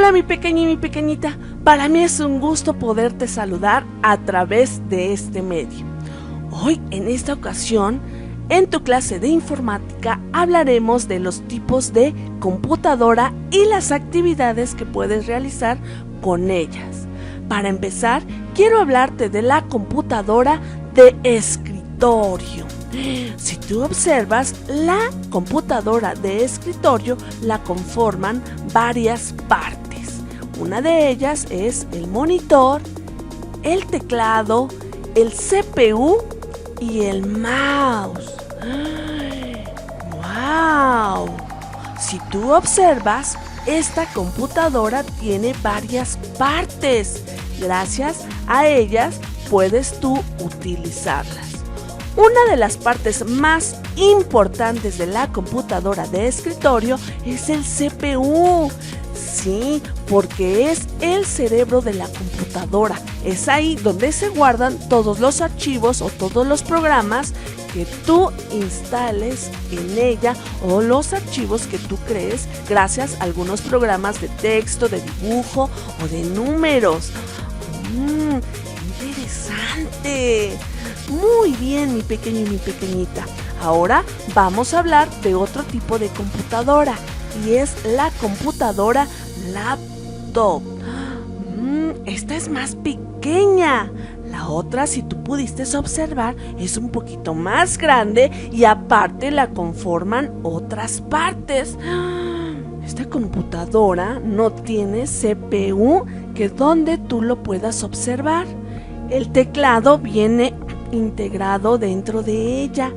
Hola mi pequeño y mi pequeñita, para mí es un gusto poderte saludar a través de este medio. Hoy en esta ocasión, en tu clase de informática hablaremos de los tipos de computadora y las actividades que puedes realizar con ellas. Para empezar, quiero hablarte de la computadora de escritorio. Si tú observas, la computadora de escritorio la conforman varias partes. Una de ellas es el monitor, el teclado, el CPU y el mouse. ¡Wow! Si tú observas, esta computadora tiene varias partes. Gracias a ellas puedes tú utilizarlas. Una de las partes más importantes de la computadora de escritorio es el CPU. Sí, porque es el cerebro de la computadora. Es ahí donde se guardan todos los archivos o todos los programas que tú instales en ella o los archivos que tú crees gracias a algunos programas de texto, de dibujo o de números. ¡Interesante! Muy bien, mi pequeño y mi pequeñita. Ahora vamos a hablar de otro tipo de computadora y es la computadora laptop. Esta es más pequeña. La otra, si tú pudiste observar, es un poquito más grande y aparte la conforman otras partes. Esta computadora no tiene CPU que donde tú lo puedas observar. El teclado viene integrado dentro de ella.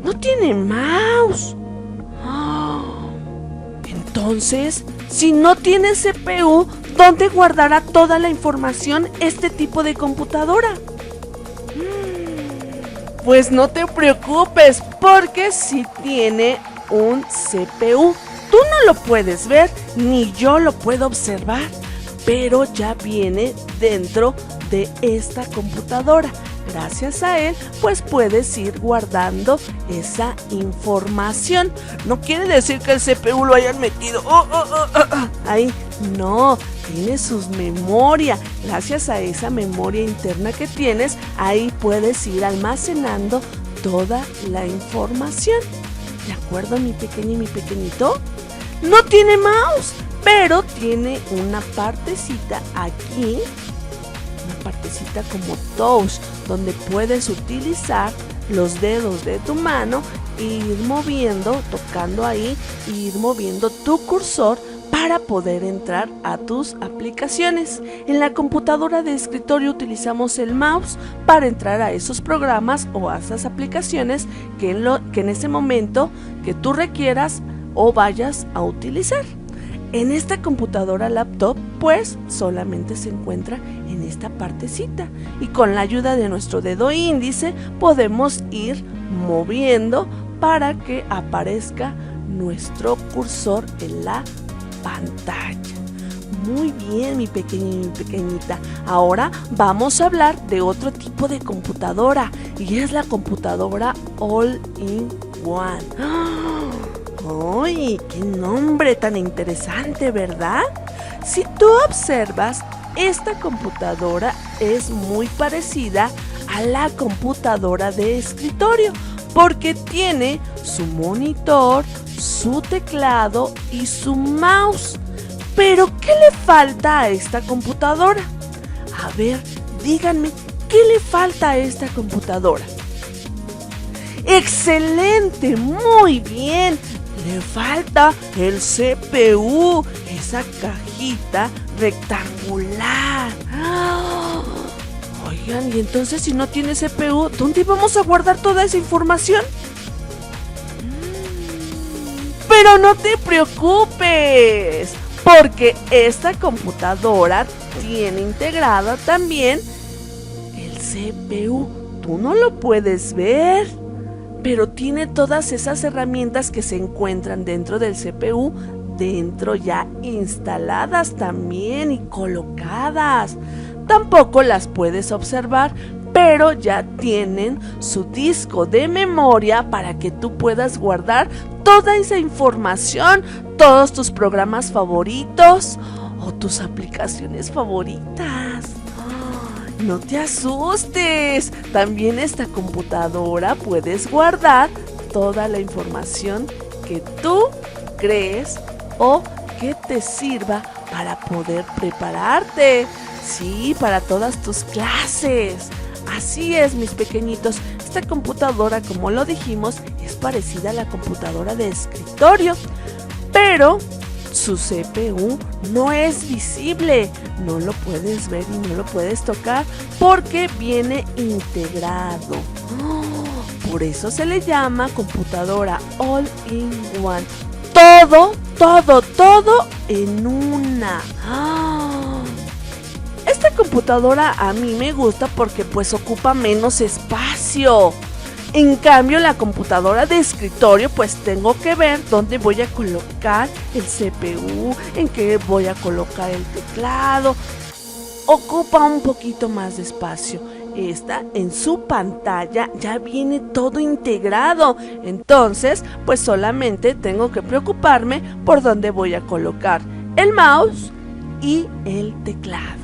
No tiene mouse. Entonces, si no tiene CPU, ¿dónde guardará toda la información este tipo de computadora? Pues no te preocupes, porque sí tiene un CPU. Tú no lo puedes ver, ni yo lo puedo observar, pero ya viene dentro de esta computadora. Gracias a él, pues puedes ir guardando esa información. No quiere decir que el CPU lo hayan metido ahí. No, tiene sus memoria. Gracias a esa memoria interna que tienes, ahí puedes ir almacenando toda la información. ¿De acuerdo, mi pequeño y mi pequeñito? No tiene mouse, pero tiene una partecita aquí. Una partecita como touch, donde puedes utilizar los dedos de tu mano e ir moviendo, tocando ahí, e ir moviendo tu cursor para poder entrar a tus aplicaciones. En la computadora de escritorio utilizamos el mouse para entrar a esos programas o a esas aplicaciones que en ese momento que tú requieras o vayas a utilizar. En esta computadora laptop, pues solamente se encuentra en esta partecita y con la ayuda de nuestro dedo índice podemos ir moviendo para que aparezca nuestro cursor en la pantalla. Muy bien, mi pequeño y mi pequeñita. Ahora vamos a hablar de otro tipo de computadora y es la computadora All-in-One. ¡Ay, qué nombre tan interesante!, ¿verdad? Si tú observas, esta computadora es muy parecida a la computadora de escritorio porque tiene su monitor, su teclado y su mouse. Pero, ¿qué le falta a esta computadora? A ver, díganme, ¿qué le falta a esta computadora? ¡Excelente! ¡Muy bien! Le falta el CPU, esa cajita rectangular. Oigan, y entonces si no tiene CPU, ¿dónde vamos a guardar toda esa información? Pero no te preocupes, porque esta computadora tiene integrada también el CPU. Tú no lo puedes ver, pero tiene todas esas herramientas que se encuentran dentro del CPU, dentro ya instaladas también y colocadas. Tampoco las puedes observar, pero ya tienen su disco de memoria para que tú puedas guardar toda esa información, todos tus programas favoritos o tus aplicaciones favoritas. No te asustes, también esta computadora puedes guardar toda la información que tú crees o que te sirva para poder prepararte, sí, para todas tus clases. Así es, mis pequeñitos, esta computadora, como lo dijimos, es parecida a la computadora de escritorio, pero su CPU no es visible, no lo puedes ver y no lo puedes tocar porque viene integrado. Por eso se le llama computadora all-in-one. Todo en una. Esta computadora a mí me gusta porque pues ocupa menos espacio. En cambio, la computadora de escritorio, pues tengo que ver dónde voy a colocar el CPU, en qué voy a colocar el teclado. Ocupa un poquito más de espacio. Esta, en su pantalla, ya viene todo integrado. Entonces, pues solamente tengo que preocuparme por dónde voy a colocar el mouse y el teclado.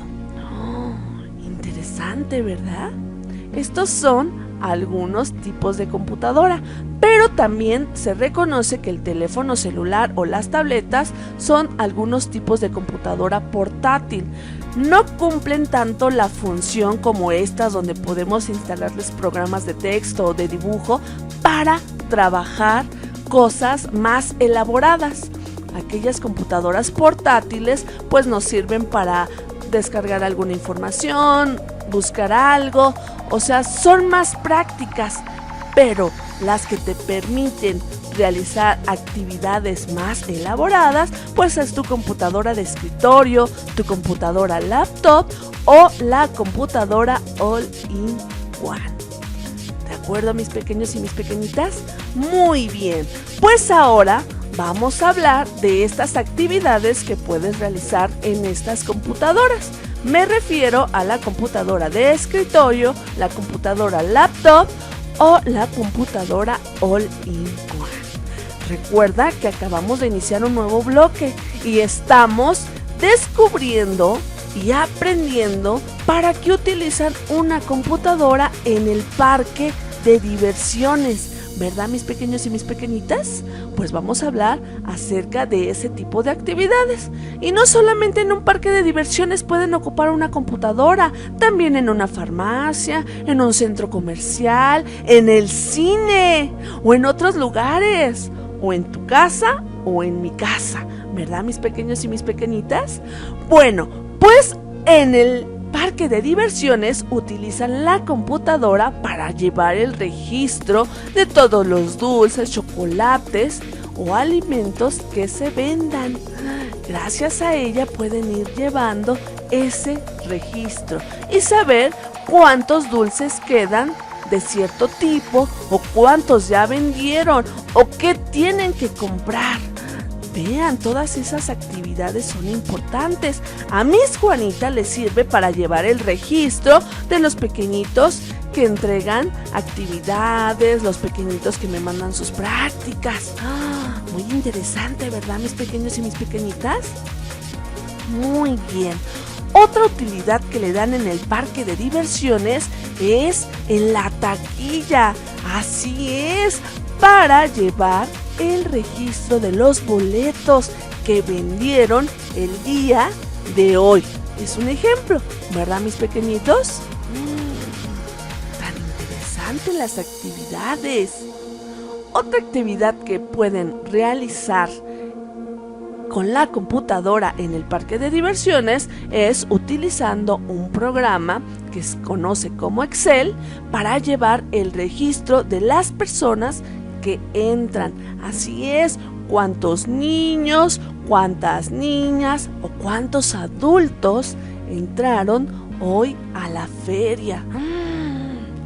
Interesante, ¿verdad? Estos son algunos tipos de computadora, pero también se reconoce que el teléfono celular o las tabletas son algunos tipos de computadora portátil. No cumplen tanto la función como estas, donde podemos instalarles programas de texto o de dibujo para trabajar cosas más elaboradas. Aquellas computadoras portátiles pues nos sirven para descargar alguna información, buscar algo, o sea, son más prácticas, pero las que te permiten realizar actividades más elaboradas, pues es tu computadora de escritorio, tu computadora laptop o la computadora all-in-one. ¿De acuerdo, mis pequeños y mis pequeñitas? Muy bien, pues ahora vamos a hablar de estas actividades que puedes realizar en estas computadoras. Me refiero a la computadora de escritorio, la computadora laptop o la computadora all-in-one. Recuerda que acabamos de iniciar un nuevo bloque y estamos descubriendo y aprendiendo para qué utilizan una computadora en el parque de diversiones. ¿Verdad, mis pequeños y mis pequeñitas? Pues vamos a hablar acerca de ese tipo de actividades. Y no solamente en un parque de diversiones pueden ocupar una computadora, también en una farmacia, en un centro comercial, en el cine o en otros lugares, o en tu casa o en mi casa. ¿Verdad, mis pequeños y mis pequeñitas? Bueno, pues en el parque de diversiones utilizan la computadora para llevar el registro de todos los dulces, chocolates o alimentos que se vendan. Gracias a ella pueden ir llevando ese registro y saber cuántos dulces quedan de cierto tipo o cuántos ya vendieron o qué tienen que comprar. Vean, todas esas actividades son importantes. A Miss Juanita le sirve para llevar el registro de los pequeñitos que entregan actividades, los pequeñitos que me mandan sus prácticas. Muy interesante, ¿verdad, mis pequeños y mis pequeñitas? Muy bien. Otra utilidad que le dan en el parque de diversiones es en la taquilla. Así es, para llevar el registro de los boletos que vendieron el día de hoy. Es un ejemplo, ¿verdad, mis pequeñitos? Tan interesantes las actividades. Otra actividad que pueden realizar con la computadora en el parque de diversiones es utilizando un programa que se conoce como Excel para llevar el registro de las personas que entran. Así es, cuántos niños, cuántas niñas o cuántos adultos entraron hoy a la feria.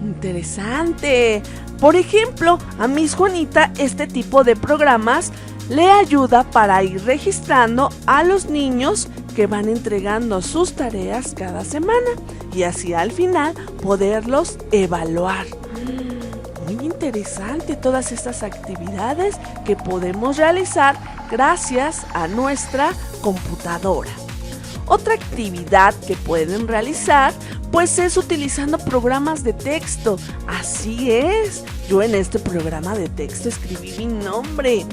Interesante. Por ejemplo, a Miss Juanita este tipo de programas le ayuda para ir registrando a los niños que van entregando sus tareas cada semana y así al final poderlos evaluar. Muy interesante. interesante todas estas actividades que podemos realizar gracias a nuestra computadora. Otra actividad que pueden realizar pues es utilizando programas de texto. Así es, yo en este programa de texto escribí mi nombre.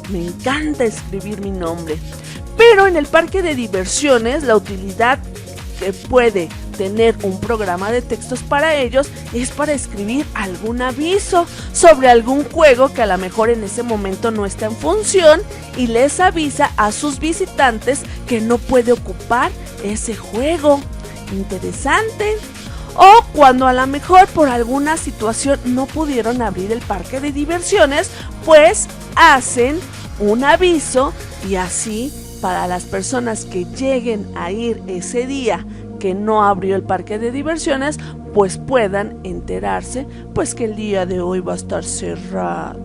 Me encanta escribir mi nombre. Pero en el parque de diversiones la utilidad que puede tener un programa de textos para ellos es para escribir algún aviso sobre algún juego que a lo mejor en ese momento no está en función y les avisa a sus visitantes que no puede ocupar ese juego. Interesante. O cuando a lo mejor por alguna situación no pudieron abrir el parque de diversiones, pues hacen un aviso y así para las personas que lleguen a ir ese día que no abrió el parque de diversiones, pues puedan enterarse pues que el día de hoy va a estar cerrado.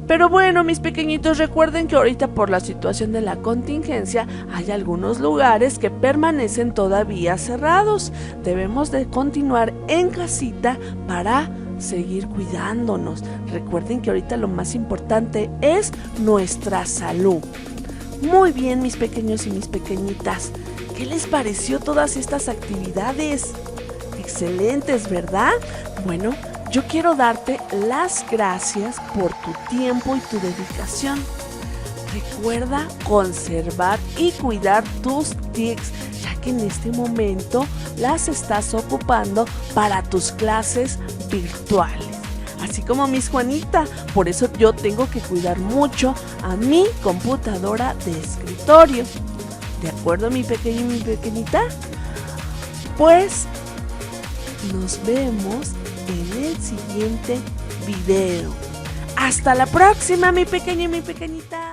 Pero bueno, mis pequeñitos, recuerden que ahorita por la situación de la contingencia hay algunos lugares que permanecen todavía cerrados. Debemos de continuar en casita para seguir cuidándonos. Recuerden que ahorita lo más importante es nuestra salud. Muy bien, mis pequeños y mis pequeñitas, ¿qué les pareció todas estas actividades? Excelentes, ¿verdad? Bueno, yo quiero darte las gracias por tu tiempo y tu dedicación. Recuerda conservar y cuidar tus TICs, ya que en este momento las estás ocupando para tus clases virtuales. Así como Miss Juanita, por eso yo tengo que cuidar mucho a mi computadora de escritorio. ¿De acuerdo, mi pequeño y mi pequeñita? Pues nos vemos en el siguiente video. Hasta la próxima, mi pequeño y mi pequeñita.